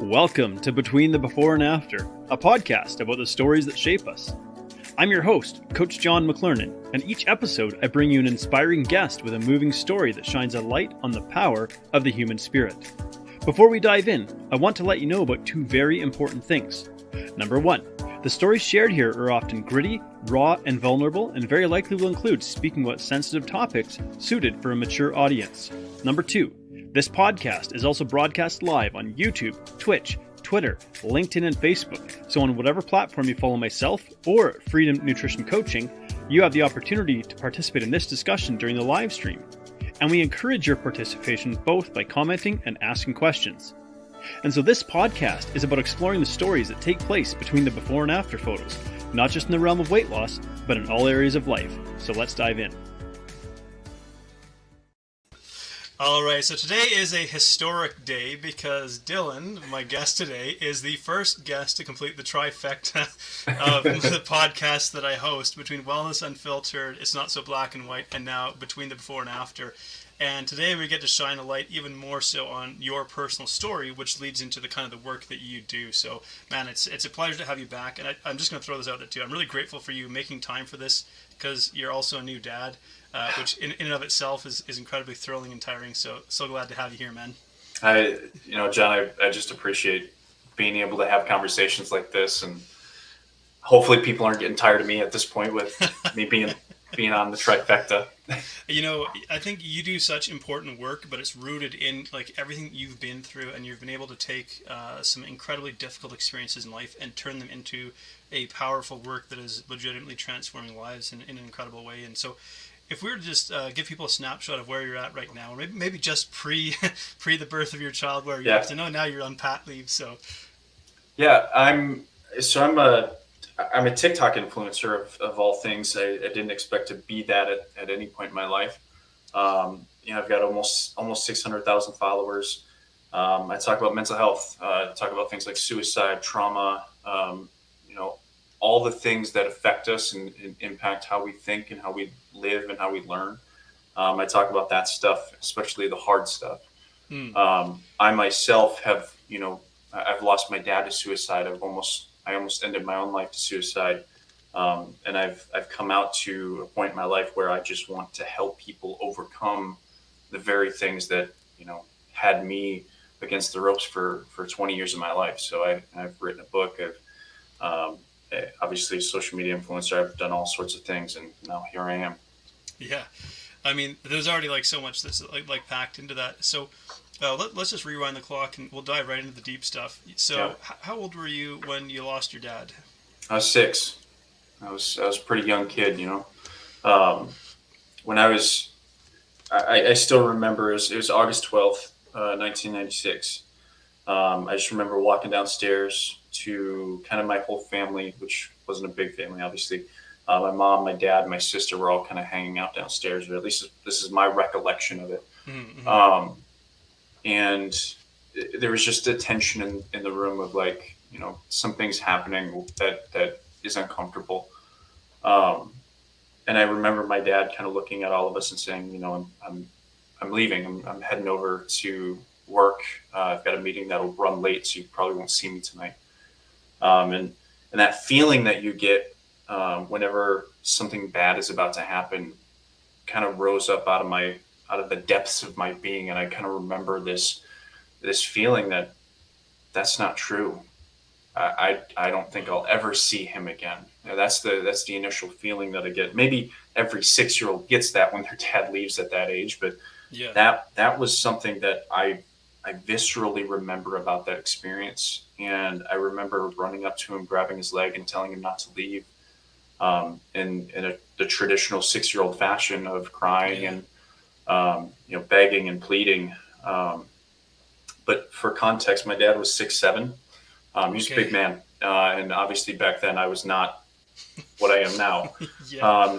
Welcome to Between the Before and After, a podcast about the stories that shape us. I'm your host, Coach John McLernan, and each episode I bring you an inspiring guest with a moving story that shines a light on the power of the human spirit. Before we dive in, I want to let you know about two very important things. Number one, the stories shared here are often gritty, raw, and vulnerable, and very likely will include speaking about sensitive topics suited for a mature audience. Number two, this podcast is also broadcast live on YouTube, Twitch, Twitter, LinkedIn, and Facebook. So on whatever platform you follow myself or Freedom Nutrition Coaching, you have the opportunity to participate in this discussion during the live stream. And we encourage your participation both by commenting and asking questions. And so this podcast is about exploring the stories that take place between the before and after photos, not just in the realm of weight loss, but in all areas of life. So let's dive in. All right, so today is a historic day because Dylan, my guest today, is the first guest to complete the trifecta of the podcast that I host, between Wellness Unfiltered, It's Not So Black and White, and now Between the Before and After. And today we get to shine a light even more so on your personal story, which leads into the kind of the work that you do. So, man, it's a pleasure to have you back. And I'm just going to throw this out there too. I'm really grateful for you making time for this because you're also a new dad, which in and of itself is incredibly thrilling and tiring. So glad to have you here, man. John, I just appreciate being able to have conversations like this, and hopefully people aren't getting tired of me at this point with me being on the trifecta. I think you do such important work, but it's rooted in like everything you've been through, and you've been able to take some incredibly difficult experiences in life and turn them into a powerful work that is legitimately transforming lives in an incredible way. And so if we were to just give people a snapshot of where you're at right now, or maybe just pre the birth of your child, where you're at, to know now you're on pat leave. So yeah, I'm a TikTok influencer of all things. I didn't expect to be that at any point in my life. I've got almost 600,000 followers. I talk about mental health, talk about things like suicide, trauma, all the things that affect us and impact how we think and how we live and how we learn. I talk about that stuff, especially the hard stuff. I myself have, I've lost my dad to suicide. I almost ended my own life to suicide. And I've come out to a point in my life where I just want to help people overcome the very things that, had me against the ropes for 20 years of my life. So I've written a book. Obviously social media influencer. I've done all sorts of things, and now here I am. Yeah. I mean, there's already like so much that's like packed into that. So let's just rewind the clock and we'll dive right into the deep stuff. So how old were you when you lost your dad? I was 6. I was a pretty young kid, when I still remember it was August 12th, 1996. I just remember walking downstairs to kind of my whole family, which wasn't a big family, obviously. My mom, my dad, my sister were all kind of hanging out downstairs, or at least this is my recollection of it. Mm-hmm. And there was just a tension in the room of like, something's happening that is uncomfortable. And I remember my dad kind of looking at all of us and saying, I'm leaving. I'm heading over to work. I've got a meeting that'll run late, so you probably won't see me tonight. And that feeling that you get whenever something bad is about to happen kind of rose up out of the depths of my being. And I kind of remember this feeling that's not true. I don't think I'll ever see him again. That's the initial feeling that I get. Maybe every 6-year-old gets that when their dad leaves at that age, but that was something that I viscerally remember about that experience. And I remember running up to him, grabbing his leg and telling him not to leave, in the traditional 6-year-old fashion of crying and, begging and pleading. But for context, my dad was 6'7". He was a big man. And obviously back then I was not what I am now.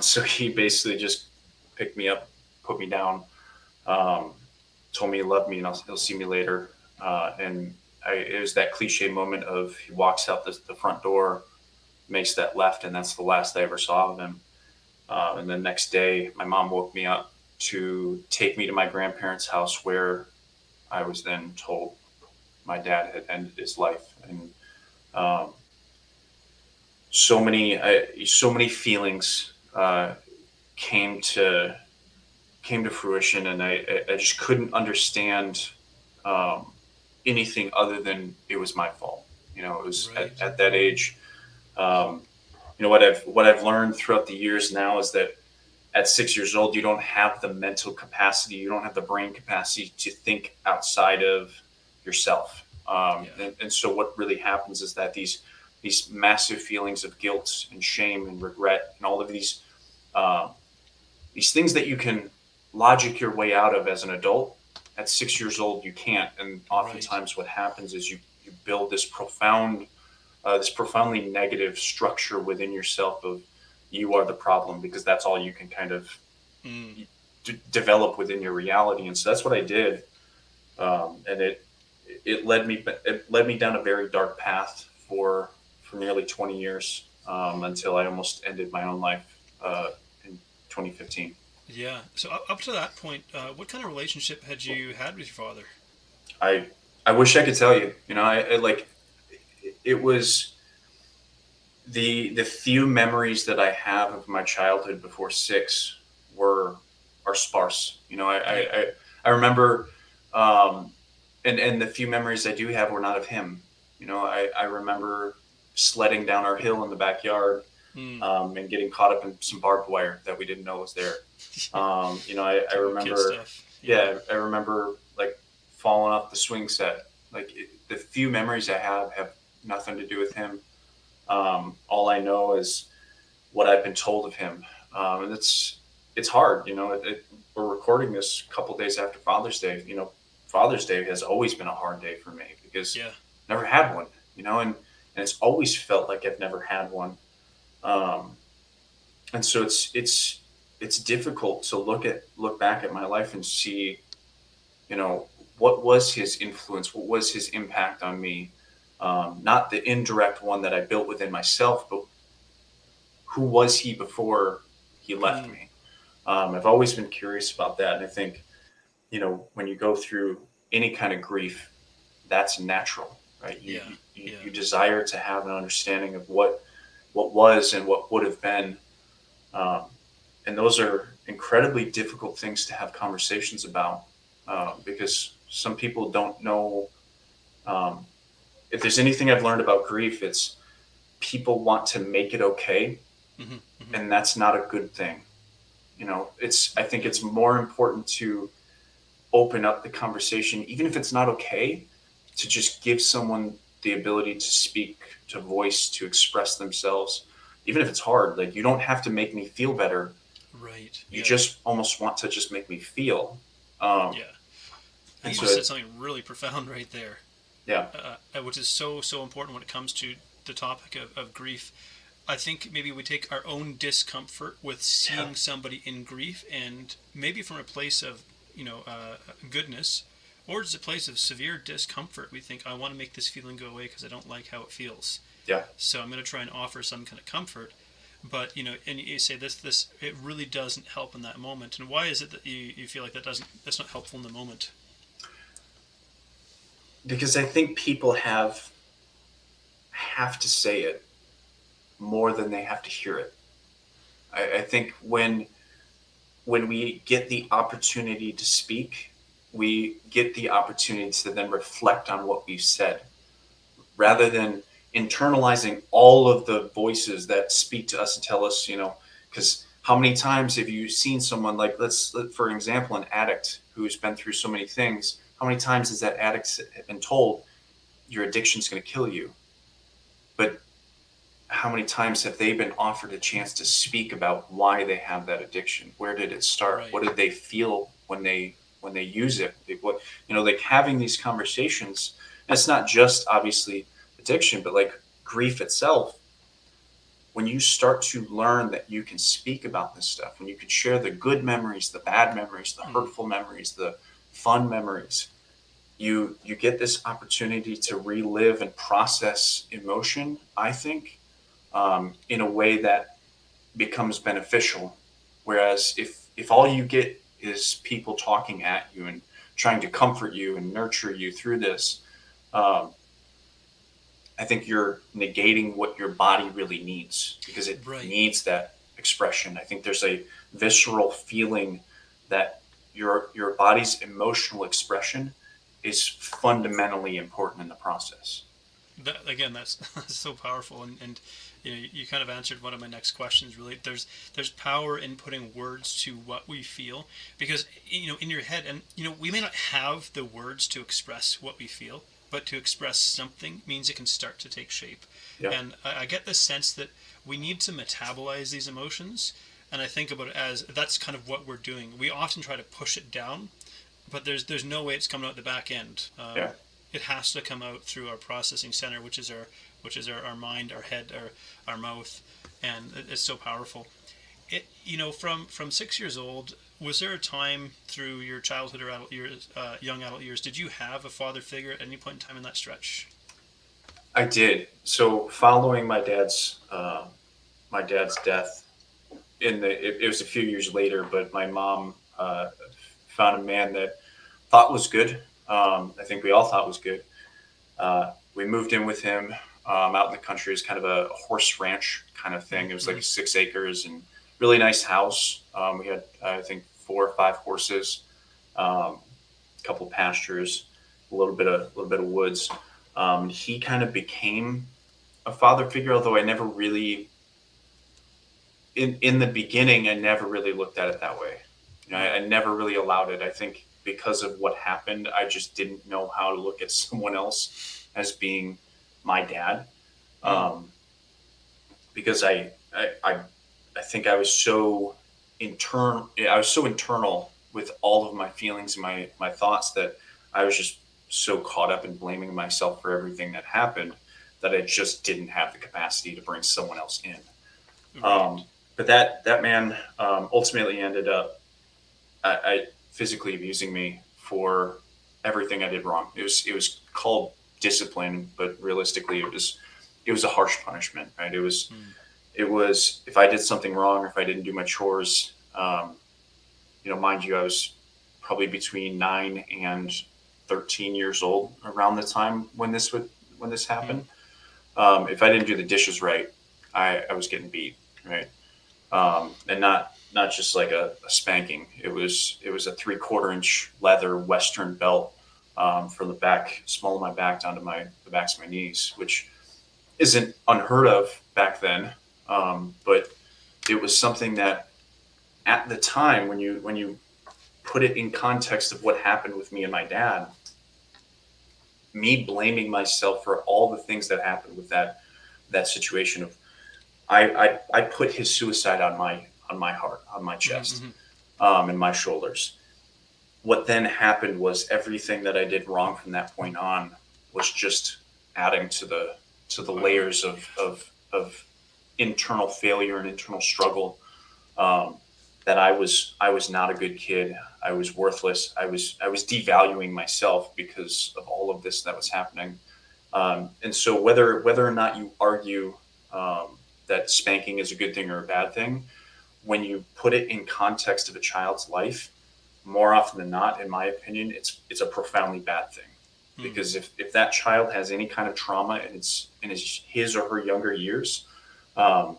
So he basically just picked me up, put me down, told me he loved me and he'll see me later. And it was that cliche moment of he walks out the front door, makes that left, and that's the last I ever saw of him. And the next day, my mom woke me up to take me to my grandparents' house, where I was then told my dad had ended his life. And um, so many feelings came to came to fruition, and I just couldn't understand um, anything other than it was my fault. It was Right. at that age. Um, what I've learned throughout the years now is that at 6 years old, you don't have the mental capacity, you don't have the brain capacity to think outside of yourself. Yeah. And so what really happens is that these massive feelings of guilt and shame and regret and all of uh, these things that you can logic your way out of as an adult, at 6 years old you can't. And Right. oftentimes what happens is you build this profoundly negative structure within yourself of you are the problem, because that's all you can kind of Mm. develop within your reality. And so that's what I did. And it led me down a very dark path for nearly 20 years, until I almost ended my own life in 2015. Yeah. So up to that point, what kind of relationship had you had with your father? I wish I could tell you. I like it was the few memories that I have of my childhood before six were are sparse. Yeah. I remember, um, and the few memories I do have were not of him. I remember sledding down our hill in the backyard, Mm. and getting caught up in some barbed wire that we didn't know was there. I Typical kid remember, stuff. Yeah. yeah, I remember like falling off the swing set. The few memories I have nothing to do with him. All I know is what I've been told of him, and it's hard. We're recording this a couple days after Father's Day. Father's Day has always been a hard day for me because Yeah. I never had one. And it's always felt like I've never had one. Um, and so it's difficult to look back at my life and see, you know, what was his influence, what was his impact on me. Not the indirect one that I built within myself, but who was he before he left Mm. me? I've always been curious about that. And I think, when you go through any kind of grief, that's natural, right? You, Yeah. you, Yeah. you desire to have an understanding of what was and what would have been. Um, and those are incredibly difficult things to have conversations about, because some people don't know. Um, if there's anything I've learned about grief, it's people want to make it okay, Hmm. Hmm. and that's not a good thing. I think Yeah. it's more important to open up the conversation, even if it's not okay, to just give someone the ability to speak, to voice, to express themselves, even if it's hard. Like, you don't have to make me feel better. Right. You Yeah. just almost want to just make me feel. Um, Yeah. and You so just said it, something really profound right there, yeah, which is so important when it comes to the topic of grief. I think maybe we take our own discomfort with yeah, seeing somebody in grief, and maybe from a place of goodness, or just a place of severe discomfort, we think I want to make this feeling go away because I don't like how it feels. yeah. So I'm going to try and offer some kind of comfort. But and you say this it really doesn't help in that moment. And why is it that you feel like that's not helpful in the moment? Because I think people have to say it more than they have to hear it. I think when we get the opportunity to speak, we get the opportunity to then reflect on what we've said, rather than internalizing all of the voices that speak to us and tell us, because how many times have you seen someone, like, for example, an addict who's been through so many things? How many times has that addict been told your addiction's going to kill you? But how many times have they been offered a chance to speak about why they have that addiction? Where did it start? Right. What did they feel when they use it? Like having these conversations. And it's not just obviously addiction, but like grief itself. When you start to learn that you can speak about this stuff, when you can share the good memories, the bad memories, the Mm. hurtful memories, the fun memories, you get this opportunity to relive and process emotion, I think, in a way that becomes beneficial. Whereas if all you get is people talking at you and trying to comfort you and nurture you through this, um, I think you're negating what your body really needs because it Right. needs that expression. I think there's a visceral feeling that your body's emotional expression is fundamentally important in the process. That, again, that's, that's so powerful, and you know, you kind of answered one of my next questions. Really, there's power in putting words to what we feel, because you know, in your head, and you know, we may not have the words to express what we feel, but to express something means it can start to take shape. Yeah, And I get the sense that we need to metabolize these emotions, and I think about it as that's kind of what we're doing. We often try to push it down, but there's no way it's coming out the back end. yeah. It has to come out through our processing center, our mind, our head, our mouth, and it's so powerful. It, you know, from 6 years old, was there a time through your childhood or adult years, young adult years, did you have a father figure at any point in time in that stretch? I did. So following my dad's death, it was a few years later, but my mom found a man that thought was good. I think we all thought was good. We moved in with him out in the country. It was kind of a horse ranch kind of thing. It was Mm-hmm. like 6 acres and really nice house. We had, I think, 4 or 5 horses, a couple pastures, a little bit of woods. He kind of became a father figure, although I never really, in the beginning, I never really looked at it that way. You know, I Right. never really allowed it. I think because of what happened, I just didn't know how to look at someone else as being my dad. Mm. Um, because I think I was so internal with all of my feelings and my thoughts that I was just so caught up in blaming myself for everything that happened that I just didn't have the capacity to bring someone else in. Right. Um, but that man ultimately ended up physically abusing me for everything I did wrong. It was called discipline, but realistically, it was a harsh punishment. Right? Mm. It was if I did something wrong or if I didn't do my chores. Mind you, I was probably between 9 and 13 years old around the time when this Mm. happened. If I didn't do the dishes right, I was getting beat. Right. And not just like a spanking. It was a 3/4 inch leather Western belt from the back, small of my back down to the backs of my knees, which isn't unheard of back then. But it was something that at the time when you put it in context of what happened with me and my dad, me blaming myself for all the things that happened with that situation of I put his suicide on my heart, on my chest, Mm-hmm. and my shoulders. What then happened was everything that I did wrong from that point on was just adding to the Wow. layers of internal failure and internal struggle. Um, that I was not a good kid. I was worthless. I was devaluing myself because of all of this that was happening. And so whether or not you argue that spanking is a good thing or a bad thing, when you put it in context of a child's life, more often than not, in my opinion, it's a profoundly bad thing. Mm. Because if that child has any kind of trauma in his or her younger years, um,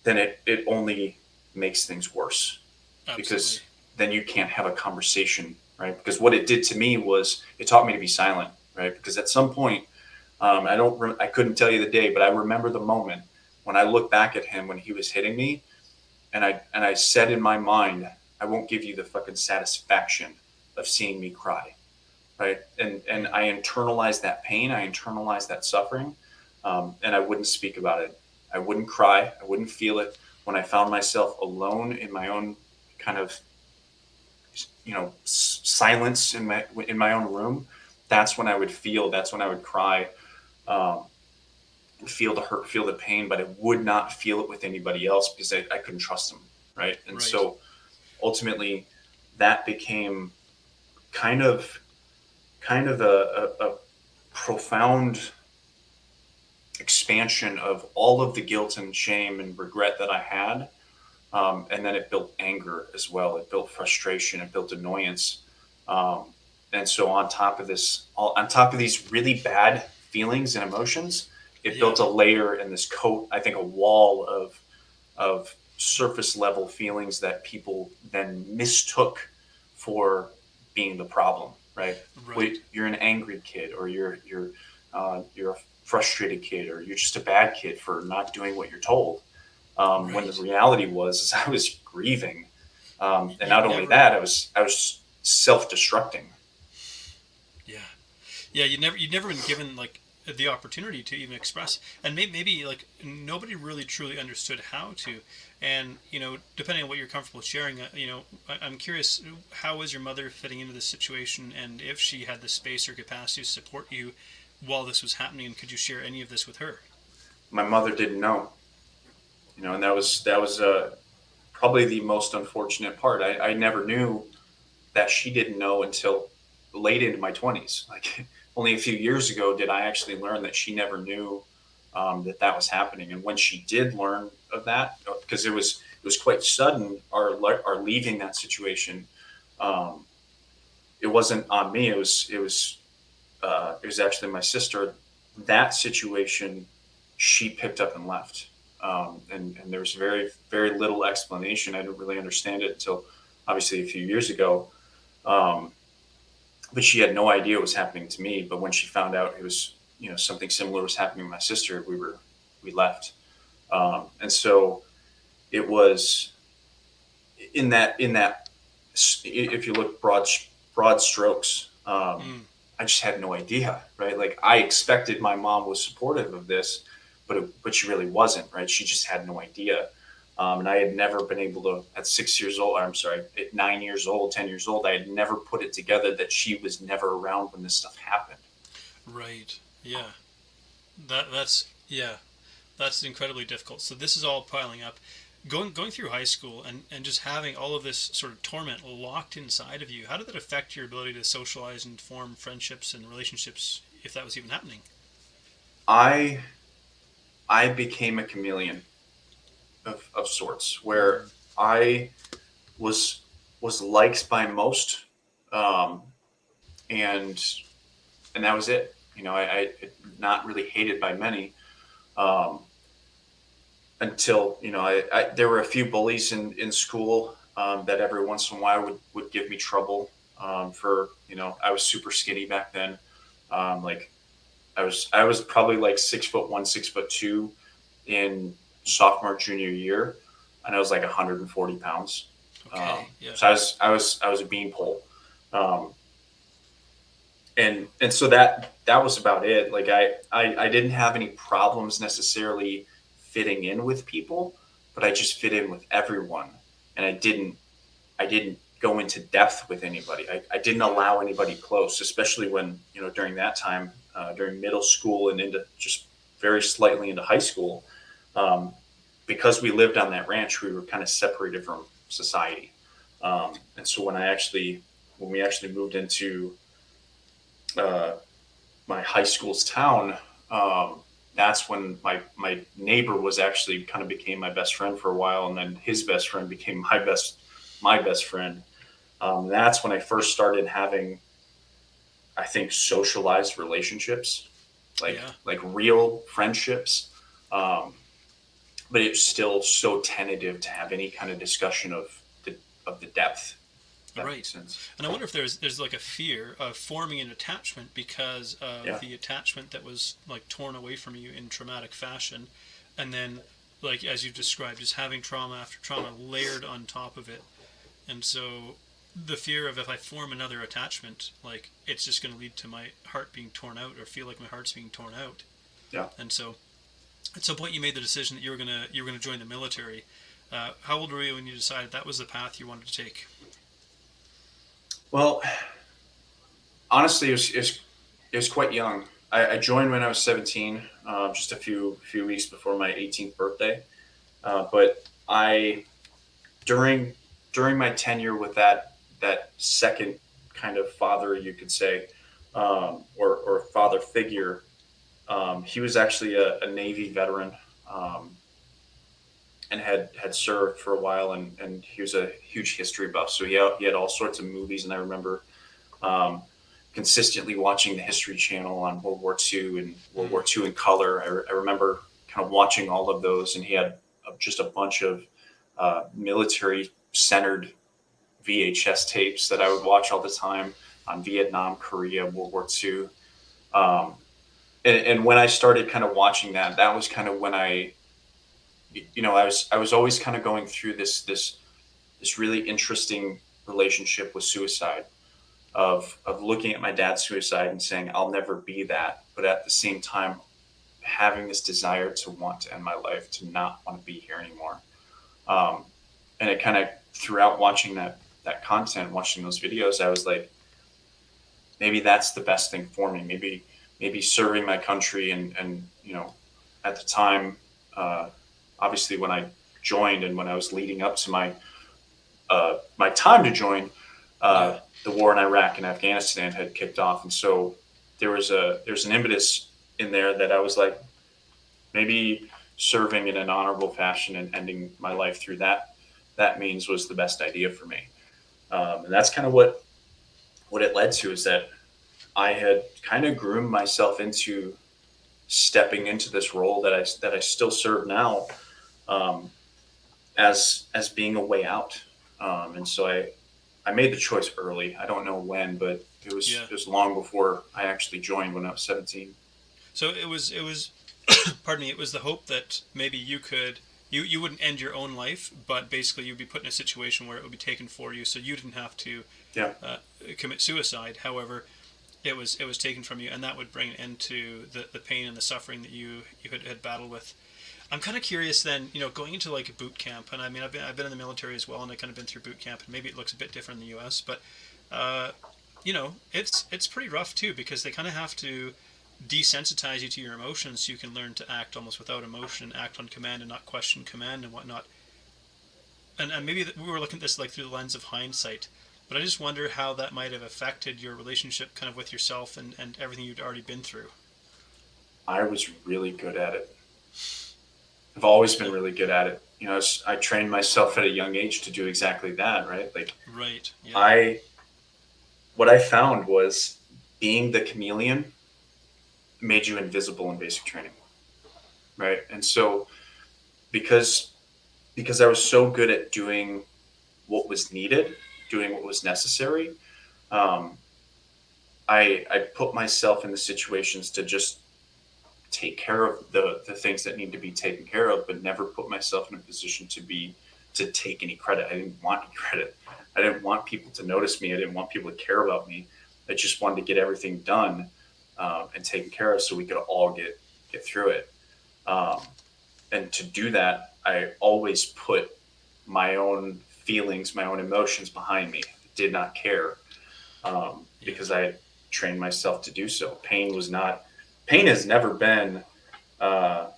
then it only makes things worse Absolutely. because then you can't have a conversation, right? Because what it did to me was it taught me to be silent, right? Because at some point, I couldn't tell you the day, but I remember the moment when I look back at him when he was hitting me, and I said in my mind, I won't give you the fucking satisfaction of seeing me cry, right? And Mm. I internalized that pain, I internalized that suffering, and I wouldn't speak about it. I wouldn't cry, I wouldn't feel it. When I found myself alone in my own kind of silence in my own room, that's when I would feel. That's when I would cry. Um, feel the hurt, feel the pain, but I would not feel it with anybody else because I couldn't trust them, right? And Right. so ultimately, that became kind of a profound expansion of all of the guilt and shame and regret that I had. And then it built anger as well. It built frustration. It built annoyance. Um, And so on top of this, on top of these really bad feelings and emotions, it Yeah. built a layer and this coat, I think a wall of surface level feelings that people then mistook for being the problem, right? Right. You're an angry kid, or you're a frustrated kid, or you're just a bad kid for not doing what you're told. When the Right. reality was, is I was grieving, and You'd not only never. that, I was self-destructing. Yeah. Yeah, you'd never been given like the opportunity to even express, and maybe like nobody really truly understood how to. And depending on what you're comfortable sharing, I'm curious, how was your mother fitting into this situation, and if she had the space or capacity to support you while this was happening, and could you share any of this with her? My mother didn't know, and that was probably the most unfortunate part. I never knew that she didn't know until late into my 20s. Like only a few years ago did I actually learn that she never knew that that was happening. And when she did learn of that, because it was quite sudden, our leaving that situation. Um, it wasn't on me. It was actually my sister. That situation, she picked up and left. And there was very very little explanation. I didn't really understand it until obviously a few years ago. Um, but she had no idea what was happening to me. But when she found out it was, something similar was happening to my sister, we left. And so it was in that if you look broad strokes, Mm, I just had no idea, right? Like I expected my mom was supportive of this, but she really wasn't, right? She just had no idea. And I had never been able to, at 6 years old, I'm sorry, at 9 years old, 10 years old, I had never put it together that she was never around when this stuff happened. right. Yeah. That's yeah. That's incredibly difficult. So this is all piling up. Going through high school and just having all of this sort of torment locked inside of you, how did that affect your ability to socialize and form friendships and relationships, if that was even happening? I I became a chameleon of sorts, where Mm, I was was liked by most, um, and and that was it. I not really hated by many, um, until there were a few bullies in school, that every once in a while would give me trouble, for I was super skinny back then. Like I was probably like 6'1", 6'2" in sophomore junior year, and I was like 140 pounds. okay. Yeah. So I was a beanpole, um, and so that was about it. Like I didn't have any problems necessarily fitting in with people, but I just fit in with everyone, and I didn't go into depth with anybody. I didn't allow anybody close, especially when during that time, during middle school and into just very slightly into high school, um, because we lived on that ranch, we were kind of separated from society. And so when we actually moved into uh, my high school's town, that's when my neighbor was actually kind of became my best friend for a while, and then his best friend became my best friend. That's when I first started having, I think, socialized relationships, Yeah. like real friendships. Um, but it's still so tentative to have any kind of discussion of the depth. If that makes Right. sense. And I wonder if there's like a fear of forming an attachment because of Yeah. the attachment that was like torn away from you in traumatic fashion, and then like as you described, just having trauma after trauma layered on top of it. And so the fear of if I form another attachment, like it's just going to lead to my heart being torn out or feel like my heart's being torn out. Yeah. And so at some point you made the decision that you were gonna join the military. How old were you when you decided that was the path you wanted to take? Well, honestly, it was quite young. I joined when I was 17, just a few weeks before my 18th birthday. But I during during my tenure with that second kind of father, you could say, or father figure. He was actually a Navy veteran, um, and had served for a while, and he was a huge history buff. So he had all sorts of movies, and I remember, um, consistently watching the History Channel on World War II and World Mm. War II in color. I remember kind of watching all of those, and he had just a bunch of military centered VHS tapes that I would watch all the time on Vietnam, Korea, World War II. Um, and when I started kind of watching that, that was kind of when I was always kind of going through this really interesting relationship with suicide of looking at my dad's suicide and saying I'll never be that, but at the same time having this desire to want to end my life, to not want to be here anymore. Um, and it kind of throughout watching that content, watching those videos, I was like, maybe that's the best thing for me. Maybe serving my country and at the time, uh, obviously when I joined and when I was leading up to my time to join, Yeah. the war in Iraq and Afghanistan had kicked off, and so there's an impetus in there that I was like, maybe serving in an honorable fashion and ending my life through that means was the best idea for me. And that's kind of what it led to, is that I had kind of groomed myself into stepping into this role that I still serve now, um, as being a way out. And so I made the choice early. I don't know when, but Yeah. it was long before I actually joined when I was 17. So it was pardon me, it was the hope that maybe you wouldn't end your own life, but basically you'd be put in a situation where it would be taken for you, so you didn't have to Yeah. uh, commit suicide. However, it was taken from you, and that would bring an end to the pain and the suffering that you had battled with. I'm kind of curious then, going into like a boot camp, and I mean, I've been in the military as well, and I kind of been through boot camp, and maybe it looks a bit different in the U.S., but it's pretty rough too, because they kind of have to desensitize you to your emotions so you can learn to act almost without emotion, act on command and not question command and whatnot. And maybe we were looking at this like through the lens of hindsight, but I just wonder how that might have affected your relationship kind of with yourself and everything you'd already been through. I was really good at it. I've always been Yeah. really good at it. I trained myself at a young age to do exactly that, right? Like, Right. Yeah. I, what I found was being the chameleon made you invisible in basic training, right? And so because I was so good at doing what was needed, doing what was necessary, um, I put myself in the situations to just take care of the things that need to be taken care of, but never put myself in a position to take any credit. I didn't want any credit. I didn't want people to notice me. I didn't want people to care about me. I just wanted to get everything done, and taken care of so we could all get through it. Um, and to do that, I always put my own feelings, my own emotions behind me. I did not care, Yeah. because I had trained myself to do so. Pain has never been, uh,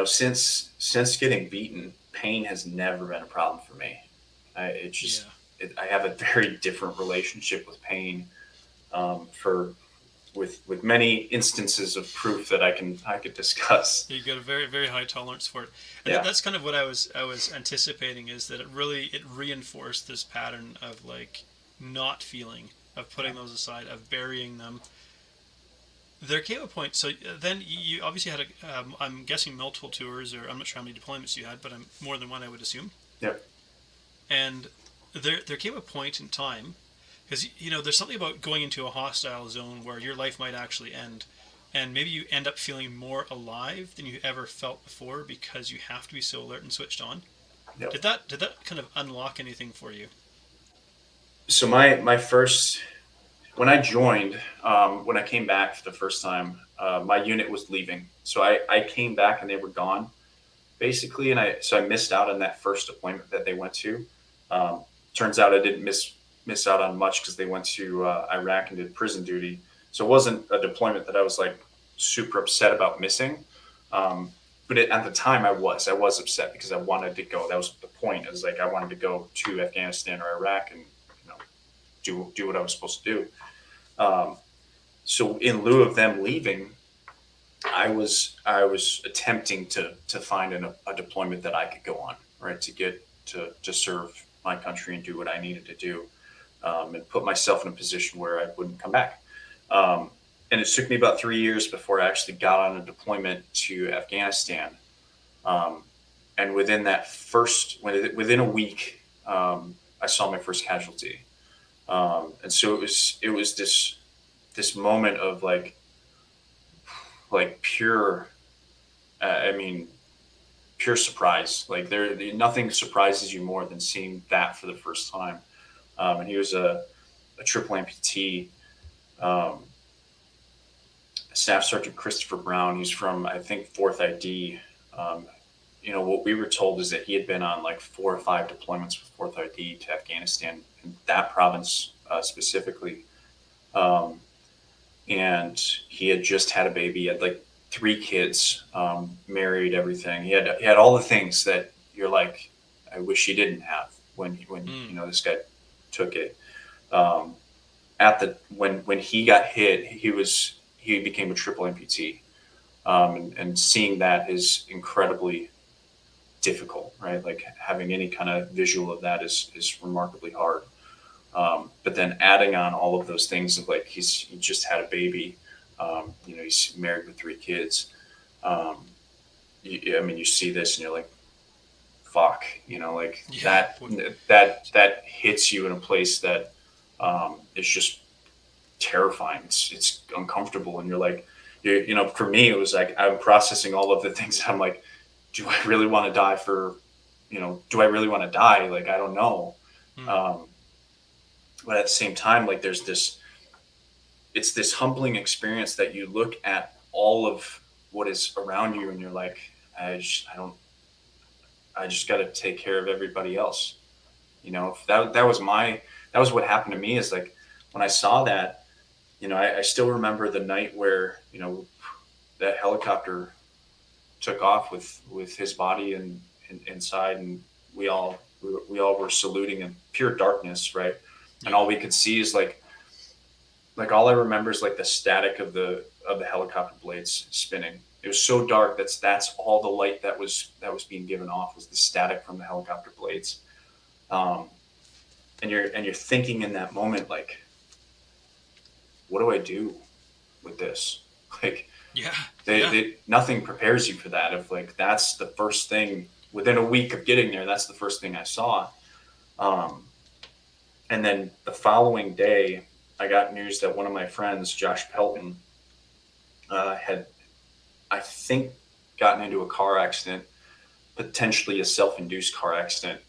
since getting beaten, pain has never been a problem for me. Yeah. I have a very different relationship with pain, for with many instances of proof that I could discuss. You've got a very very high tolerance for it, and Yeah. that's kind of what I was anticipating, is that it reinforced this pattern of like not feeling, of Yeah. putting those aside, of burying them. There came a point. So then you obviously had I'm guessing multiple tours, or I'm not sure how many deployments you had, but I'm more than one, I would assume. Yeah. And there came a point in time, because there's something about going into a hostile zone where your life might actually end, and maybe you end up feeling more alive than you ever felt before because you have to be so alert and switched on. Yeah. Did that kind of unlock anything for you? So my first when I joined, when I came back for the first time, my unit was leaving. So I came back and they were gone, basically, and I missed out on that first deployment that they went to. Um, Turns out I didn't miss out on much because they went to Iraq and did prison duty. So it wasn't a deployment that I was like super upset about missing. Um, but at the time, I was upset because I wanted to go. That was the point. It was like I wanted to go to Afghanistan or Iraq and do what I was supposed to do. Um, so in lieu of them leaving, I was attempting to find a deployment that I could go on, right, to get to serve my country and do what I needed to do. and put myself in a position where I wouldn't come back. Um, and it took me about 3 years before I actually got on a deployment to Afghanistan. Um, and within a week, I saw my first casualty. And so it was this moment of like pure, I mean, pure surprise. Like nothing surprises you more than seeing that for the first time. And he was a triple amputee, um, Staff Sergeant Christopher Brown. He's from, I think, 4th ID. Um, what we were told is that he had been on like 4 or 5 deployments with 4th ID to Afghanistan, in that province specifically. Um, and he had just had a baby. He had like 3 kids, married, everything. He had all the things that you're like, I wish he didn't have when this guy took it. Um, when he got hit, he became a triple amputee, and seeing that is incredibly difficult, right? Like having any kind of visual of that is remarkably hard. But then adding on all of those things of like he just had a baby, he's married with 3 kids. Um, you see this and you're like, fuck, like Yeah. that hits you in a place that is just terrifying. It's uncomfortable, and you're like, for me, it was like I'm processing all of the things. I'm like, do I really want to die do I really want to die? Like, I don't know. Mm. But at the same time, like it's this humbling experience that you look at all of what is around you and you're like, I just got to take care of everybody else. That was what happened to me, is like when I saw that, I still remember the night where, that helicopter took off with his body and inside, and we all were saluting in pure darkness, right? And all we could see is like all I remember is like the static of the helicopter blades spinning. It was so dark that's all the light that was being given off, was the static from the helicopter blades. And you're thinking in that moment, like, what do I do with this? Like, nothing prepares you for that. If like that's the first thing within a week of getting there, that's the first thing I saw. And then the following day, I got news that one of my friends, Josh Pelton, had, I think, gotten into a car accident, potentially a self-induced car accident,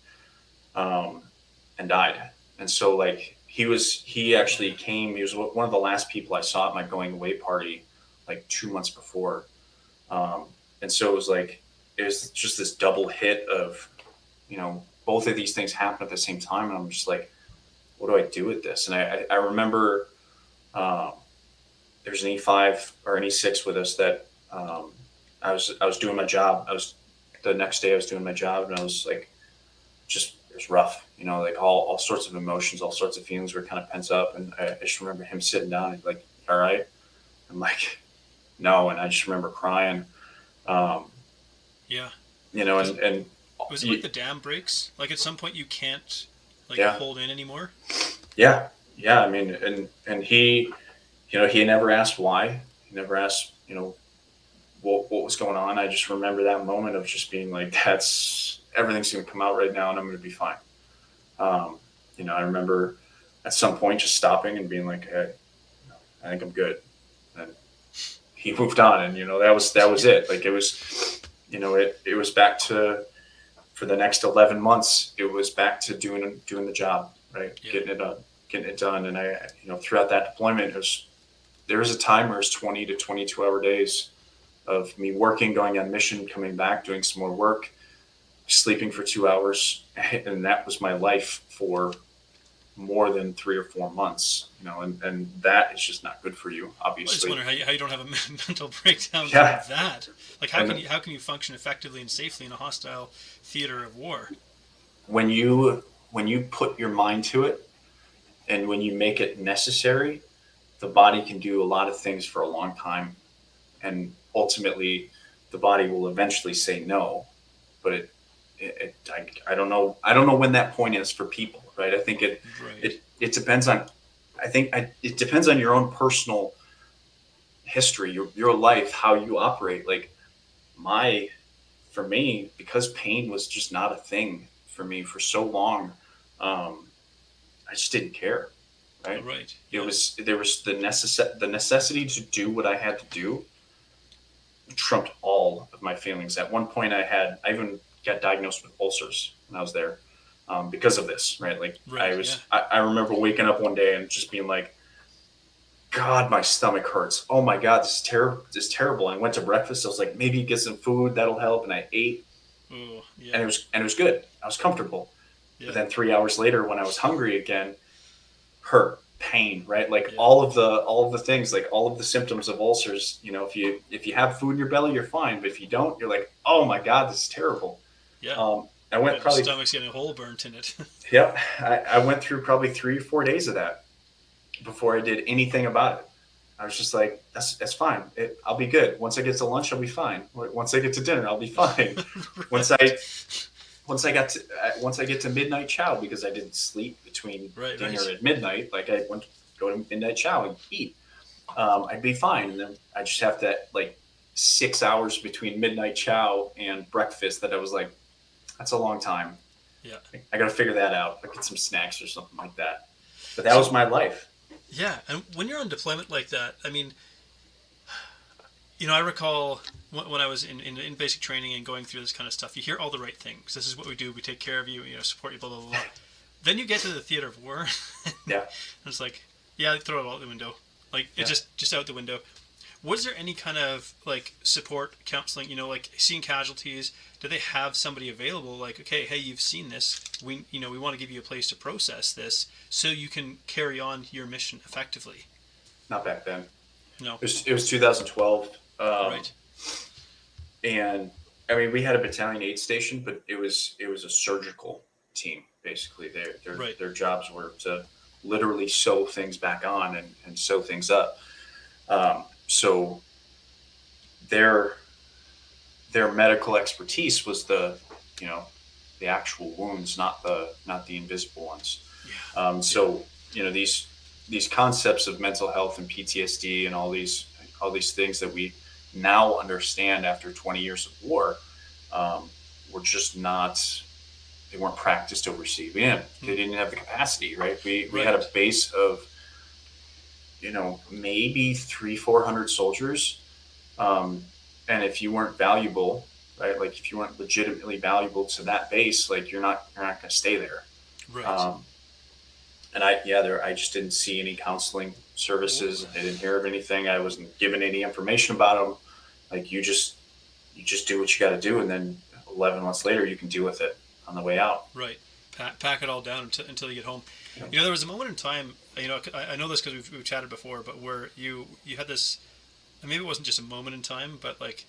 and died. And so like he actually came. He was one of the last people I saw at my going away party, like 2 months before. And so it was just this double hit of, both of these things happen at the same time. And I'm just like, what do I do with this? And I remember there's an E5 or an E6 with us that I was doing my job. The next day I was doing my job, and I was like, it was rough, like all sorts of emotions, all sorts of feelings were kind of pent up. And I just remember him sitting down and like, all right. I'm like, no. And I just remember crying. Yeah. And was it like the dam breaks? Like at some point you can't hold in anymore? Yeah. Yeah. I mean, and he never asked why. He never asked, what was going on. I just remember that moment of just being like, everything's going to come out right now and I'm going to be fine. I remember at some point just stopping and being like, hey, I think I'm good. And he moved on, and, that was it. Like it was, it was back to, for the next 11 months, it was back to doing the job, right? Yeah. Getting it done. And I, throughout that deployment, there was a time where it was 20 to 22 hour days of me working, going on mission, coming back, doing some more work, sleeping for 2 hours. And that was my life for more than 3 or 4 months, and that is just not good for you, obviously. I just wonder how you don't have a mental breakdown from that. Like how can you function effectively and safely in a hostile theater of war? When you put your mind to it, and when you make it necessary, the body can do a lot of things for a long time, and ultimately the body will eventually say no, but I don't know. I don't know when that point is for people, right? I think Right. it depends on. It depends on your own personal history, your life, how you operate. Like my, for me, because pain was just not a thing for me for so long, um, I just didn't care, Oh, right? right. It Yeah. was there was the necessity to do what I had to do trumped all of my feelings. At one point, I even got diagnosed with ulcers when I was there because of this, right? Like Right. Yeah. I remember waking up one day and just being like, God, my stomach hurts. Oh my God, this is terrible. This is terrible. I went to breakfast. I was like, maybe get some food that'll help, and I ate, Oh, and yeah. it was good. I was comfortable. But Yeah. then 3 hours later, when I was hungry again, hurt, pain, right? Like Yeah. all of the things, like all of the symptoms of ulcers. If you have food in your belly, you're fine. But if you don't, you're like, oh my God, this is terrible. Yeah. I went Yeah. Your probably, stomach's getting a hole burnt in it. yep, I went through probably 3 or 4 days of that before I did anything about it. I was just like, that's fine. I'll be good. Once I get to lunch, I'll be fine. Once I get to dinner, I'll be fine. Once Right. I once I get to midnight chow, because I didn't sleep between Right. dinner Right. and midnight, like I went to go to midnight chow and eat. I'd be fine. And then I just have that like 6 hours between midnight chow and breakfast that I was like, that's a long time. Yeah. I got to figure that out. Like get some snacks or something like that. But that was So my life. yeah, and when you're on deployment like that, I mean, I recall when I was in basic training and going through this kind of stuff. You hear all the right things. This is what we do. We take care of you. Support you. Blah blah blah. Blah. Then you get to the theater of war, and Yeah. it's like, yeah, throw it all out the window. Like it Yeah. just out the window. Was there any kind of like support counseling? Like seeing casualties. Do they have somebody available? Like, okay, hey, you've seen this. We want to give you a place to process this so you can carry on your mission effectively. Not back then. No, It was 2012. right, And I mean, we had a battalion aid station, but it was a surgical team basically. right, Their jobs were to literally sew things back on and sew things up. So their their medical expertise was you know the actual wounds, not the invisible ones. yeah, yeah, So these concepts of mental health and PTSD and all these things that we now understand after 20 years of war were just not, they weren't practiced overseas. hmm, They didn't have the capacity, right? We had a right, base of maybe 300-400 soldiers, um, and if you weren't valuable, right, like if you weren't legitimately valuable to that base, like you're not going to stay there. right. um, and I just didn't see any counseling Well, services. I didn't hear of anything. I wasn't given any information about them. Like you just do what you got to do, and then 11 months later you can deal with it on the way out. right. Pack it all down until you get home. You know? There was a moment in time. I know this because we've chatted before, but where you had this. And maybe it wasn't just a moment in time, but like,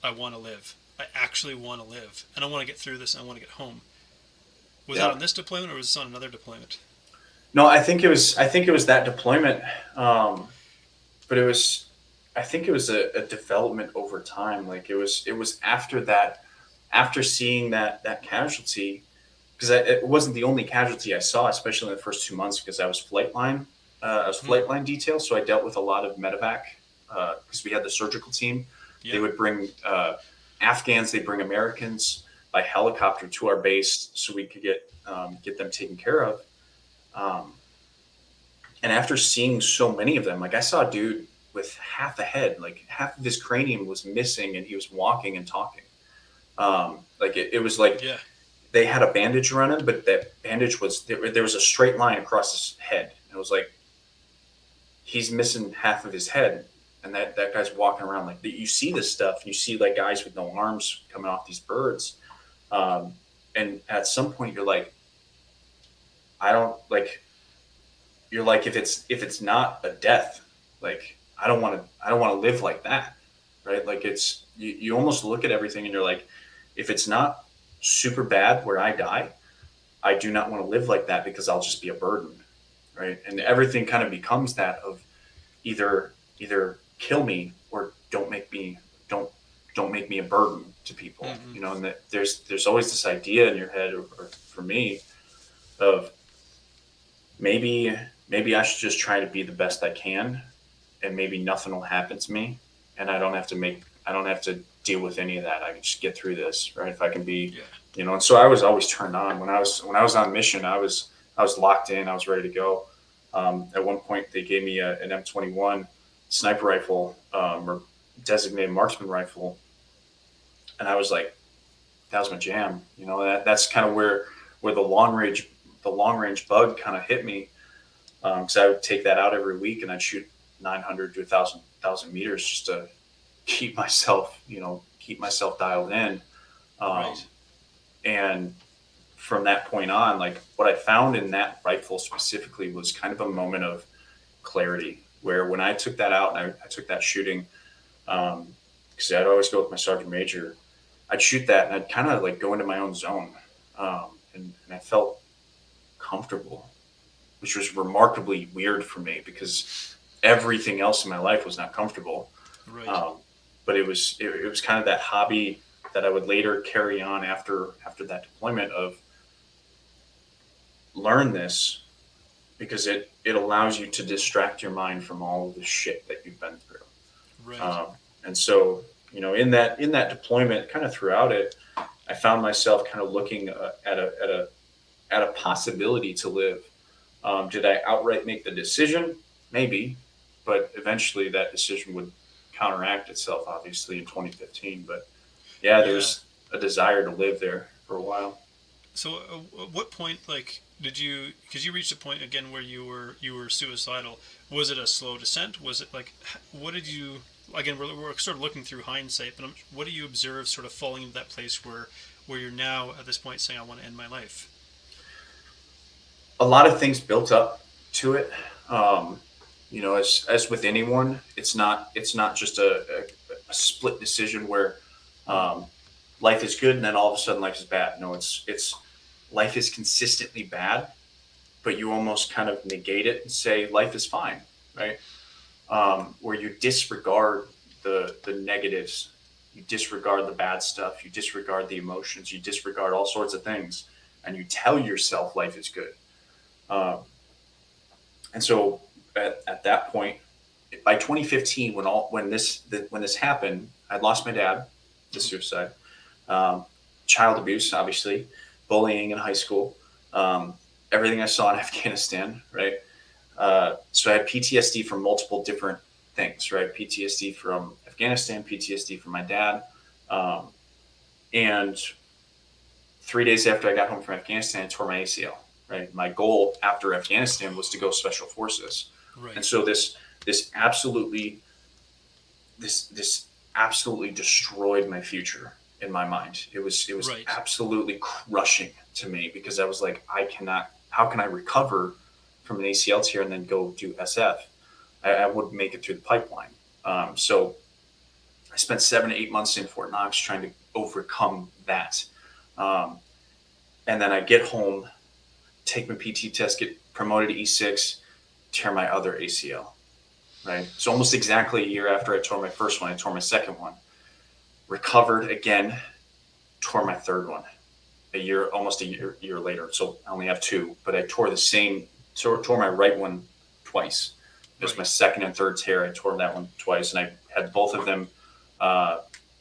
I want to live. I actually want to live, and I want to get through this. And I want to get home. Was that Yeah. on this deployment, or was this on another deployment? No, I think it was that deployment, but I think it was a development over time. Like it was after that, after seeing that casualty, because it wasn't the only casualty I saw, especially in the first 2 months, because I was flight line. I was Hmm. flight line detail, so I dealt with a lot of medevac because we had the surgical team. They Yeah. would bring Afghans, they bring Americans by helicopter to our base so we could get them taken care of. Um, and after seeing so many of them, like I saw a dude with half a head, like half of his cranium was missing, and he was walking and talking. Like it was like Yeah. they had a bandage around him, but that bandage was there was a straight line across his head. It was like he's missing half of his head, and that guy's walking around like you see this stuff. You see like guys with no arms coming off these birds, um, and at some point you're like, I don't like. You're like, if it's not a death, like I don't want to live like that, right? Like you almost look at everything and you're like, if it's not super bad where I die, I do not want to live like that because I'll just be a burden, right? And Yeah. everything kind of becomes that of either kill me or don't don't make me a burden to people, Mm-hmm. and that there's always this idea in your head, or for me, of maybe maybe I should just try to be the best I can, and maybe nothing will happen to me, and I don't have to deal with any of that. I can just get through this, right? If I can be, Yeah. and so I was always turned on when I was on mission. I was locked in. I was ready to go. At one point, they gave me an M21 sniper rifle, or designated marksman rifle, and I was like, that was my jam. That's kind of where the long range bug kind of hit me, because I would take that out every week and I'd shoot 900 to 1,000 meters just to keep myself dialed in. Um, Right. and from that point on, like what I found in that rifle specifically was kind of a moment of clarity, where when I took that out and I took that shooting, because I'd always go with my sergeant major, I'd shoot that and I'd kind of like go into my own zone, and I felt comfortable, which was remarkably weird for me because everything else in my life was not comfortable. Right. Um, but it was kind of that hobby that I would later carry on after that deployment, of learn this because it allows you to distract your mind from all of the shit that you've been through. Right. And so, in that deployment, kind of throughout it, I found myself kind of looking at a possibility to live. Did I outright make the decision? Maybe, but eventually that decision would counteract itself, obviously, in 2015. But yeah, Yeah. there's a desire to live there for a while. So, at what point, like, did you? Because you reached a point again where you were suicidal. Was it a slow descent? Was it like, what did you? Again, we're sort of looking through hindsight, but what do you observe, sort of falling into that place where you're now at this point saying, "I want to end my life." A lot of things built up to it. Um, as with anyone, it's not just a split decision where, Mm. um, life is good and then all of a sudden life is bad. No, it's life is consistently bad, but you almost kind of negate it and say life is fine, right? Where you disregard the negatives, you disregard the bad stuff, you disregard the emotions, you disregard all sorts of things, and you tell yourself life is good. Um, and so at that point, by 2015, when this happened, I'd lost my dad to suicide, um, child abuse, obviously, bullying in high school, um, everything I saw in Afghanistan, right? So I had PTSD from multiple different things, right? PTSD from Afghanistan, PTSD from my dad, um, and 3 days after I got home from Afghanistan, I tore my ACL. Right, my goal after Afghanistan was to go special forces, and Right. so this absolutely this absolutely destroyed my future in my mind. It was Right. absolutely crushing to me because I was like, I cannot. How can I recover from an ACL tear and then go do SF? I wouldn't make it through the pipeline. So I spent 7 to 8 months in Fort Knox trying to overcome that, um, and then I get home, take my PT test, get promoted to E6, tear my other ACL. Right. So almost exactly a year after I tore my first one, I tore my second one. Recovered again, tore my third one. Almost a year later. So I only have two, but I tore my right one twice. It was my Right. second and third tear. I tore that one twice, and I had both of them uh,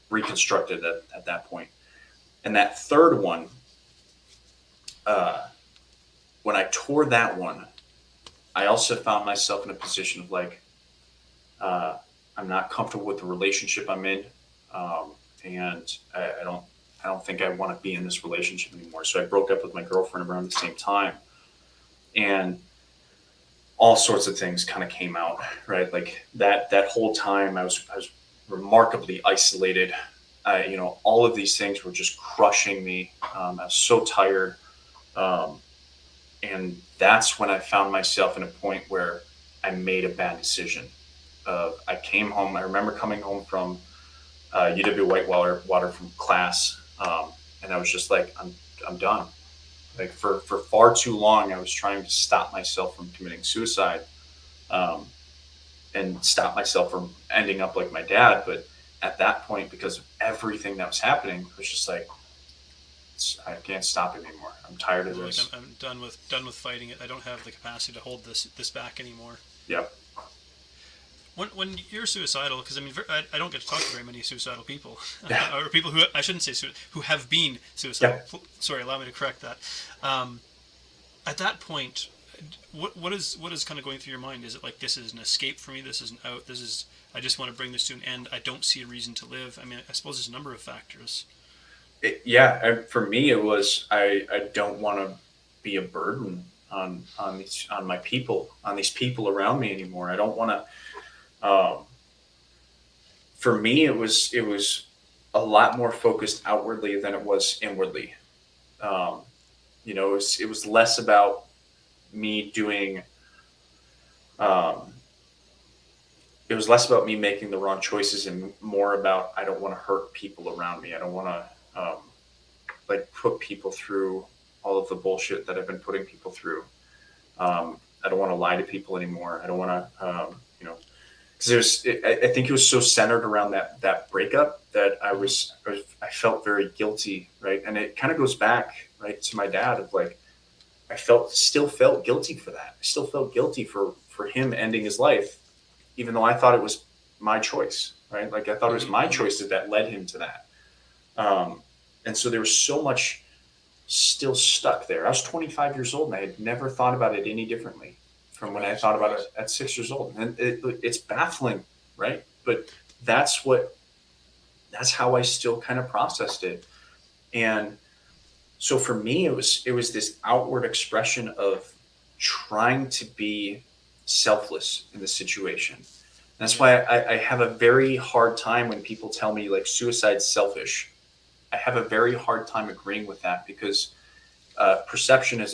reconstructed at that point. And that third one, uh, when I tore that one, I also found myself in a position of like, uh, I'm not comfortable with the relationship I'm in, um, and I don't think I want to be in this relationship anymore. So I broke up with my girlfriend around the same time, and all sorts of things kind of came out, right? Like that whole time, I was remarkably isolated. All of these things were just crushing me. I was so tired. Um, and that's when I found myself in a point where I made a bad decision. I came home. I remember coming home from UW Whitewater from class, and I was just like, I'm done. Like for far too long, I was trying to stop myself from committing suicide, um, and stop myself from ending up like my dad. But at that point, because of everything that was happening, it was just like, I can't stop it anymore. I'm tired of You're like, this. I'm done with fighting it. I don't have the capacity to hold this back anymore. Yep. When you're suicidal, because I mean, I don't get to talk to very many suicidal people, Yeah. or people who, I shouldn't say who have been suicidal. Yep. Sorry, allow me to correct that. Um, at that point, what is kind of going through your mind? Is it like, this is an escape for me? This is an out. This is, I just want to bring this to an end. I don't see a reason to live. I mean, I suppose there's a number of factors. For me, it was, I don't want to be a burden on my people, on these people around me anymore. I don't want to. For me, it was a lot more focused outwardly than it was inwardly. Um, it was less about me doing. Um, it was less about me making the wrong choices and more about, I don't want to hurt people around me. I don't want to like put people through all of the bullshit that I've been putting people through. I don't want to lie to people anymore. I don't want to, because I think it was so centered around that breakup that I felt very guilty, right? And it kind of goes back, right, to my dad of like, still felt guilty for that. I still felt guilty for him ending his life, even though I thought it was my choice, right? Like, I thought it was my Mm-hmm. choice that led him to that. Um, and so there was so much still stuck there. I was 25 years old and I had never thought about it any differently from when I Right, thought about right. it at 6 years old. And it's baffling, right? But that's what, that's how I still kind of processed it. And so for me, it was this outward expression of trying to be selfless in the situation. That's Yeah. why I have a very hard time when people tell me like suicide's selfish. I have a very hard time agreeing with that because perception is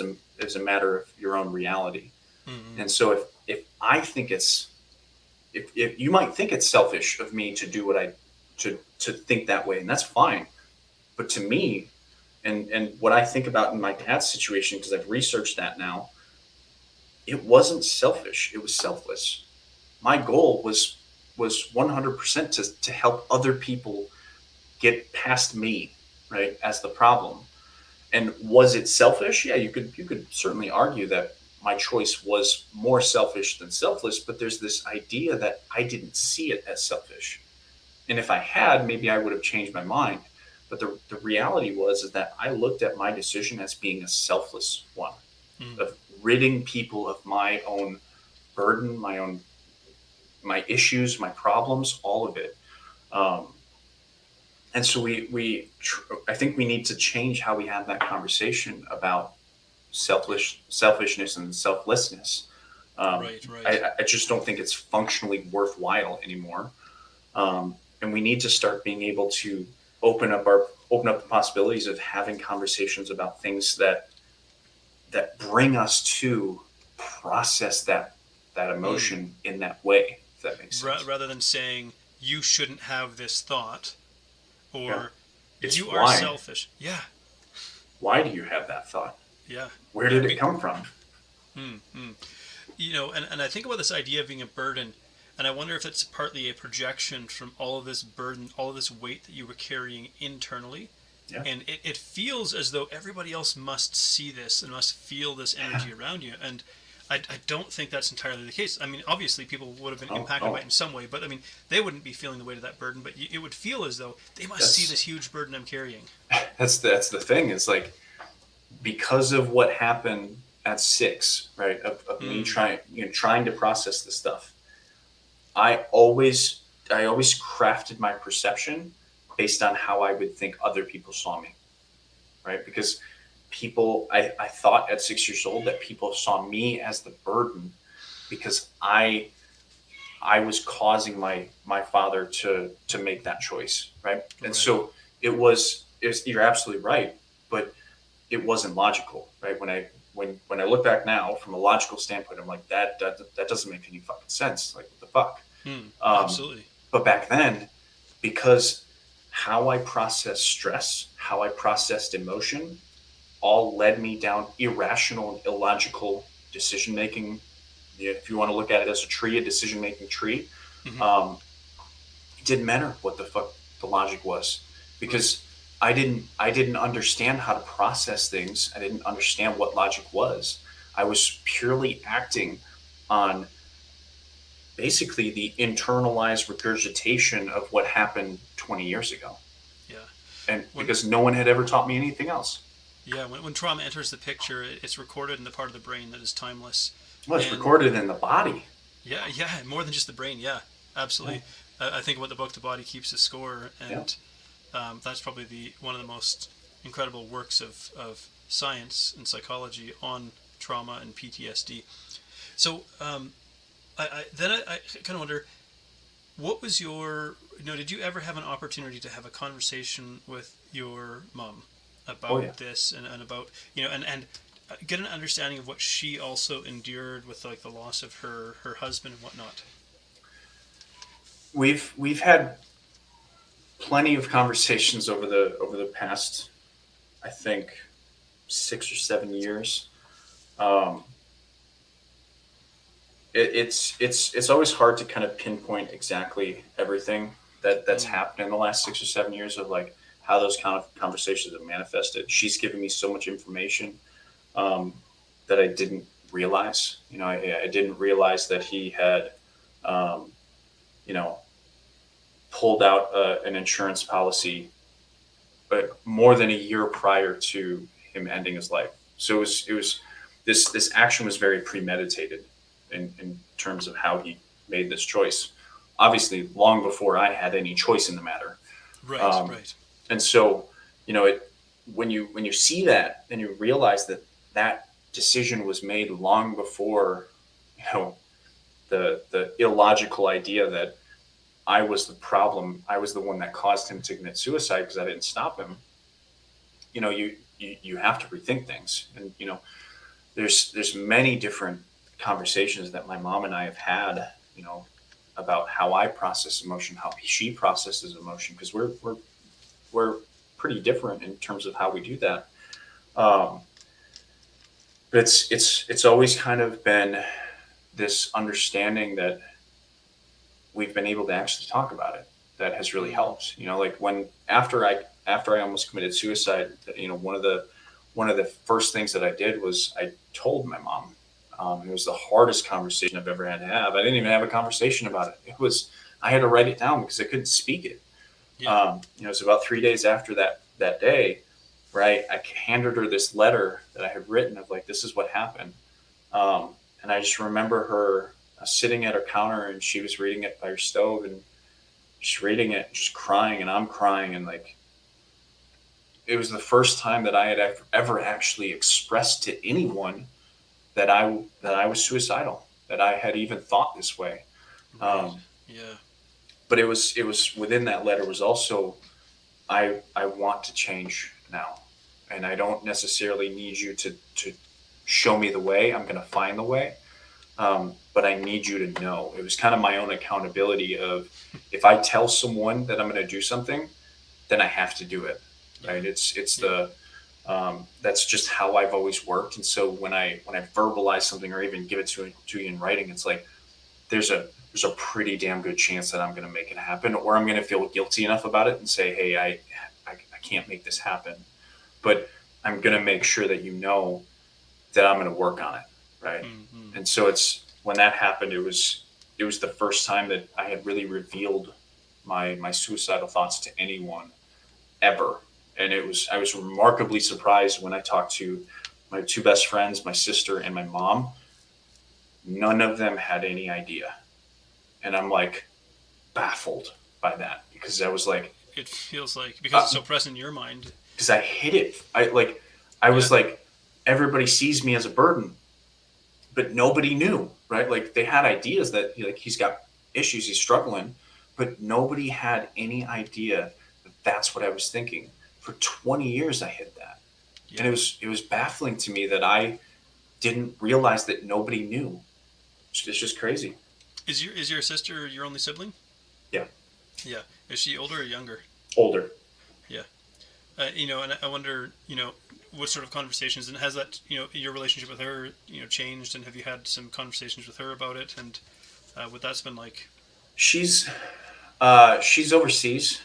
a matter of your own reality. Mm-hmm. And so if I think if you might think it's selfish of me to do what to think that way, and that's fine. But to me, and what I think about in my dad's situation, because I've researched that now, it wasn't selfish. It was selfless. My goal was 100% to help other people get past me, right, as the problem. And was it selfish? Yeah, you could certainly argue that my choice was more selfish than selfless, but there's this idea that I didn't see it as selfish. And if I had, maybe I would have changed my mind. But the reality was is that I looked at my decision as being a selfless one, Mm. of ridding people of my own burden, my issues, my problems, all of it. Um, and so I think we need to change how we have that conversation about selfishness and selflessness. Right, right. I just don't think it's functionally worthwhile anymore. And we need to start being able to open up the possibilities of having conversations about things that bring us to process that Mm. emotion in that way. If that makes sense. Rather than saying, you shouldn't have this thought, Yeah. or It's you are why. selfish. Yeah, Why do you have that thought? yeah, Where yeah. did it come from? Mm. And I think about this idea of being a burden, and I wonder if it's partly a projection from all of this burden, all of this weight that you were carrying internally. Yeah. And it feels as though everybody else must see this and must feel this energy around you. And I don't think that's entirely the case. I mean, obviously, people would have been Oh, impacted by oh, it in some way, but I mean, they wouldn't be feeling the weight of that burden, but it would feel as though they must see that's this huge burden I'm carrying. that's the thing. Is like, because of what happened at 6, right? Of me Mm, trying to process this stuff. I always crafted my perception based on how I would think other people saw me, right? Because I thought at 6 years old that people saw me as the burden because I was causing my father to make that choice, right? And right. so you're absolutely right, but it wasn't logical, right? When I look back now from a logical standpoint, I'm like, that doesn't make any fucking sense. Like, what the fuck? Um, Absolutely. but back then, because how I processed stress, how I processed emotion, all led me down irrational and illogical decision making. If you want to look at it as a decision making tree, Hmm. um, didn't matter what the fuck the logic was, Right. because I didn't understand how to process things. I didn't understand what logic was. I was purely acting on basically the internalized regurgitation of what happened 20 years ago. Yeah. And When because no one had ever taught me anything else. yeah, when trauma enters the picture, it's recorded in the part of the brain that is timeless, Well, it's and recorded in the body. yeah, yeah, more than just the brain. Yeah, Yeah. absolutely. I think about the book, The Body Keeps the Score, Yeah. and that's probably the one of the most incredible works of science and psychology on trauma and PTSD. So I kind of wonder, what was your, did you ever have an opportunity to have a conversation with your mom Oh yeah. about this, and about, and get an understanding of what she also endured with, like, the loss of her husband and whatnot? We've had plenty of conversations over the past, I think, 6 or 7 years. Um, it's always hard to kind of pinpoint exactly everything that's Mm, happened in the last 6 or 7 years of like how those kind of conversations have manifested. She's given me so much information um, that I didn't realize. I didn't realize that he had, um, you know, pulled out an insurance policy, but more than a year prior to him ending his life. So it was this action was very premeditated in terms of how he made this choice. Obviously, long before I had any choice in the matter. right, Um, right. and so, it when you see that, then you realize that that decision was made long before, you know, the illogical idea that I was the problem. I was the one that caused him to commit suicide because I didn't stop him. You have to rethink things, and there's many different conversations that my mom and I have had, about how I process emotion, how she processes emotion, because we're pretty different in terms of how we do that. Um, but it's always kind of been this understanding that we've been able to actually talk about it that has really Mm, helped. Like when after I almost committed suicide, one of the first things that I did was I told my mom. It was the hardest conversation I've ever had to have. I didn't even have a conversation about it. I had to write it down because I couldn't speak it. yeah. It was about 3 days after that day, right? I handed her this letter that I had written of like, this is what happened. And I just remember her sitting at her counter and she was reading it by her stove and just reading it, just crying, and I'm crying, and like it was the first time that I had ever actually expressed to anyone that I was suicidal, that I had even thought this way. Right. Um, Yeah. but it was within that letter was also I want to change now, and I don't necessarily need you to show me the way. I'm going to find the way. But I need you to know. It was kind of my own accountability of if I tell someone that I'm going to do something, then I have to do it. Yeah. Right? It's Yeah. the that's just how I've always worked. And so when I verbalize something or even give it to you in writing, it's like there's a pretty damn good chance that I'm going to make it happen, or I'm going to feel guilty enough about it and say, hey, I can't make this happen, but I'm going to make sure that that I'm going to work on it, right? Mm-hmm. And so it's when that happened, it was the first time that I had really revealed my suicidal thoughts to anyone ever, and I was remarkably surprised when I talked to my two best friends, my sister and my mom. None of them had any idea, and I'm like baffled by that because I was like, It feels like, because it's uh, so present in your mind. because I hid it. I Yeah. was like, everybody sees me as a burden, but nobody knew, right? Like they had ideas that like he's got issues, he's struggling, but nobody had any idea that that's what I was thinking. For 20 years, I hid that, and Yeah. it was baffling to me that I didn't realize that nobody knew. It's just crazy. Is your sister your only sibling? Yeah, Yeah. Is she older or younger? older. Yeah. And I wonder, what sort of conversations, and has that, your relationship with her, changed, and have you had some conversations with her about it, and what that's been like? She's She's overseas.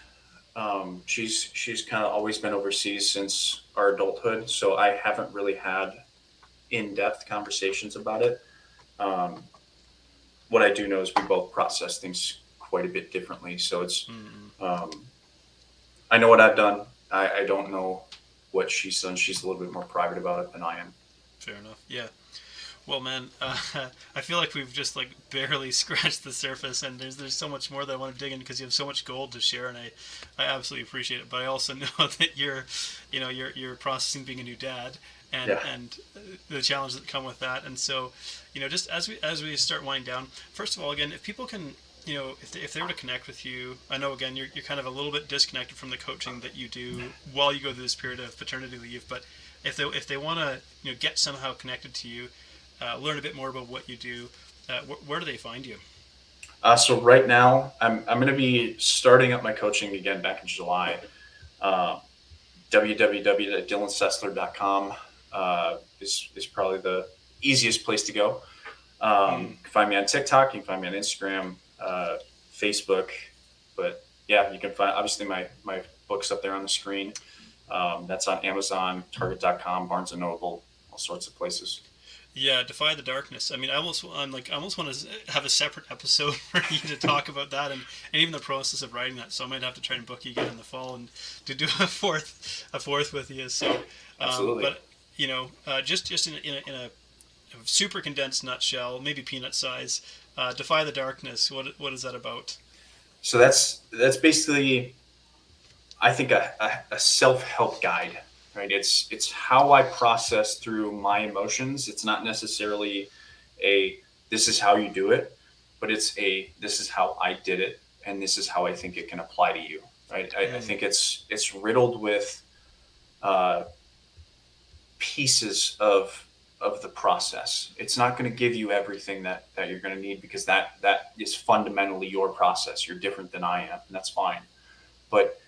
She's kind of always been overseas since our adulthood, so I haven't really had in-depth conversations about it. Um, what I do know is we both process things quite a bit differently. So it's Mm, um, I know what I've done. I don't know what she's done. She's a little bit more private about it than I am. fair enough. Yeah. Well, man, I feel like we've just like barely scratched the surface, and there's so much more that I want to dig in because you have so much gold to share, and I absolutely appreciate it. But I also know that you're processing being a new dad, Yeah. and the challenges that come with that, and so, just as we start winding down, first of all, again, if people can. If they were to connect with you, I know again you're kind of a little bit disconnected from the coaching that you do while you go through this period of paternity leave. But if they want to get somehow connected to you, learn a bit more about what you do, where do they find you? So right now, I'm going to be starting up my coaching again back in July. Uh, www.dylensessler.com is probably the easiest place to go. Mm. You can find me on TikTok. You can find me on Instagram, Facebook. But yeah, you can find obviously my books up there on the screen. That's on Amazon, Target.com, Barnes and Noble, all sorts of places. Yeah, Defy the Darkness. I mean, I almost want to have a separate episode for you to talk about that, and even the process of writing that. So I might have to try and book you again in the fall and to do a fourth with you. So, Absolutely. but just in a super condensed nutshell, maybe peanut size, Defy the Darkness. What is that about? So that's basically I think a self help guide, right? It's how I process through my emotions. It's not necessarily a this is how you do it, but it's a this is how I did it, and this is how I think it can apply to you, right? I Mm, think it's riddled with uh, pieces of the process. It's not going to give you everything that you're going to need because that is fundamentally your process. You're different than I am, and that's fine. But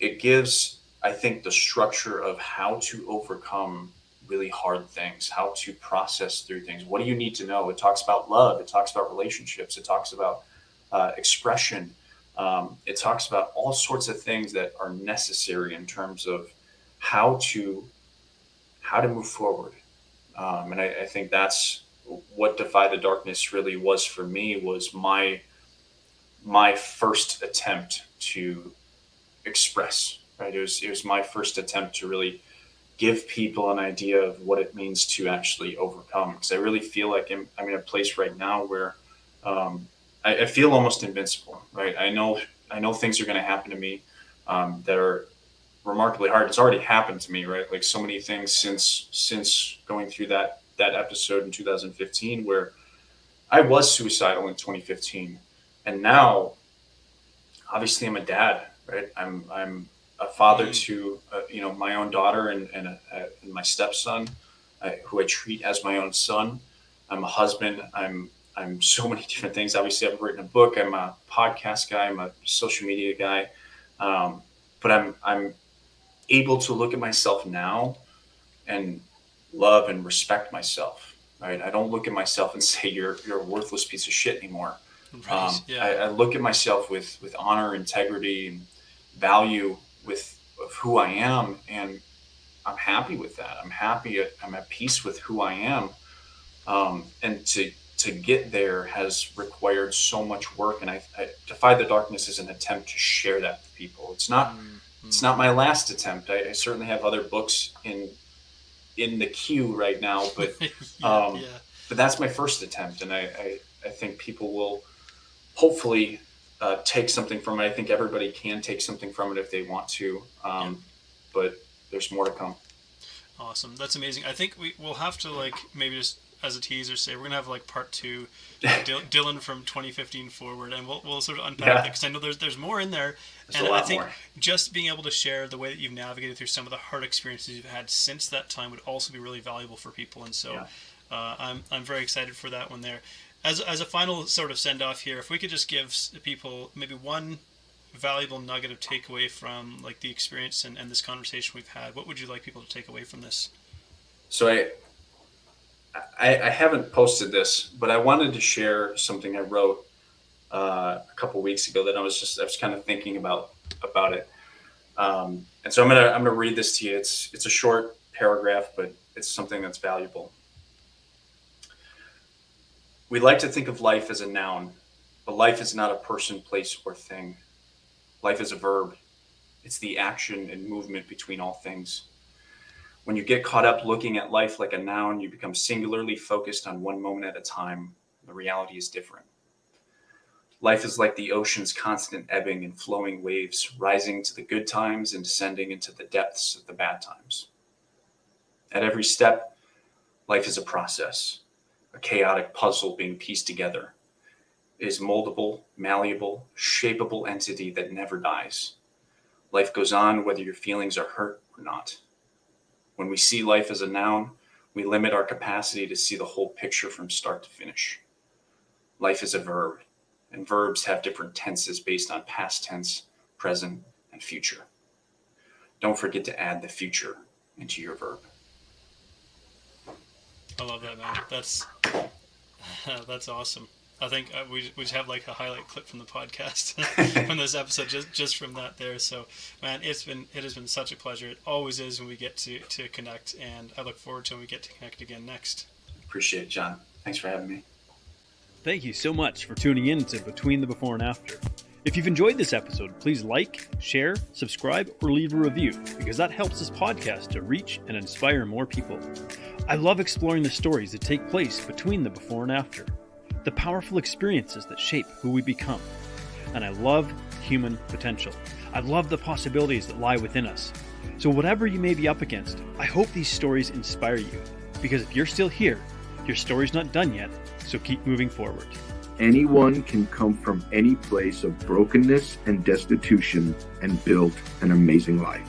it gives, I think, the structure of how to overcome really hard things, how to process through things. What do you need to know? It talks about love. It talks about relationships. It talks about expression. It talks about all sorts of things that are necessary in terms of how to how to move forward. And I think that's what Defy the Darkness really was for me was my first attempt to express. Right, it was my first attempt to really give people an idea of what it means to actually overcome. Because I really feel like I'm in a place right now where um, I feel almost invincible. Right, I know things are going to happen to me that are remarkably hard. It's already happened to me. Right, like so many things since going through that episode in 2015 where I was suicidal in 2015, and now obviously I'm a dad, right? I'm a father mm, to my own daughter and my stepson, who I treat as my own son. I'm a husband. I'm so many different things. Obviously, I've written a book. I'm a podcast guy. I'm a social media guy. But I'm able to look at myself now and love and respect myself. Right? I don't look at myself and say you're a worthless piece of shit anymore. right. Yeah. I look at myself with honor, integrity, and value with of who I am, and I'm happy with that. I'm happy. I'm at peace with who I am, and to get there has required so much work. And I Defy the Darkness is an attempt to share that with people. It's not Mm, it's mm. not my last attempt. I certainly have other books in the queue right now, Yeah. um, Yeah. but that's my first attempt, and I think people will hopefully take something from it. I think everybody can take something from it if they want to, Yeah. but there's more to come. Awesome. That's amazing. I think we'll have to like maybe just as a teaser say we're gonna have like part two, Dylan from 2015 forward, and we'll sort of unpack that Yeah, because I know there's more in there, there's a and I lot think more. just being able to share the way that you've navigated through some of the hard experiences you've had since that time would also be really valuable for people, and so Yeah. I'm very excited for that one there. As a final sort of send off here, if we could just give people maybe one valuable nugget of takeaway from like the experience and this conversation we've had, what would you like people to take away from this? So I haven't posted this, but I wanted to share something I wrote a couple weeks ago that I was kind of thinking about it. And so I'm gonna read this to you. It's a short paragraph, but it's something that's valuable. We like to think of life as a noun, but life is not a person, place, or thing. Life is a verb. It's the action and movement between all things. When you get caught up looking at life like a noun, you become singularly focused on one moment at a time. The reality is different. Life is like the ocean's constant ebbing and flowing waves, rising to the good times and descending into the depths of the bad times. At every step, life is a process, a chaotic puzzle being pieced together. It is moldable, malleable, shapeable entity that never dies. Life goes on whether your feelings are hurt or not. When we see life as a noun, we limit our capacity to see the whole picture from start to finish. Life is a verb, and verbs have different tenses based on past tense, present, and future. Don't forget to add the future into your verb. I love that, man. That's awesome. I think we just have like a highlight clip from the podcast from this episode, just from that there. So, man, it has been such a pleasure. It always is when we get to connect, and I look forward to when we get to connect again next. Appreciate it, John. Thanks for having me. Thank you so much for tuning in to Between the Before and After. If you've enjoyed this episode, please like, share, subscribe, or leave a review, because that helps this podcast to reach and inspire more people. I love exploring the stories that take place between the before and after, the powerful experiences that shape who we become. And I love human potential. I love the possibilities that lie within us. So whatever you may be up against, I hope these stories inspire you, because if you're still here, your story's not done yet, so keep moving forward. Anyone can come from any place of brokenness and destitution and build an amazing life.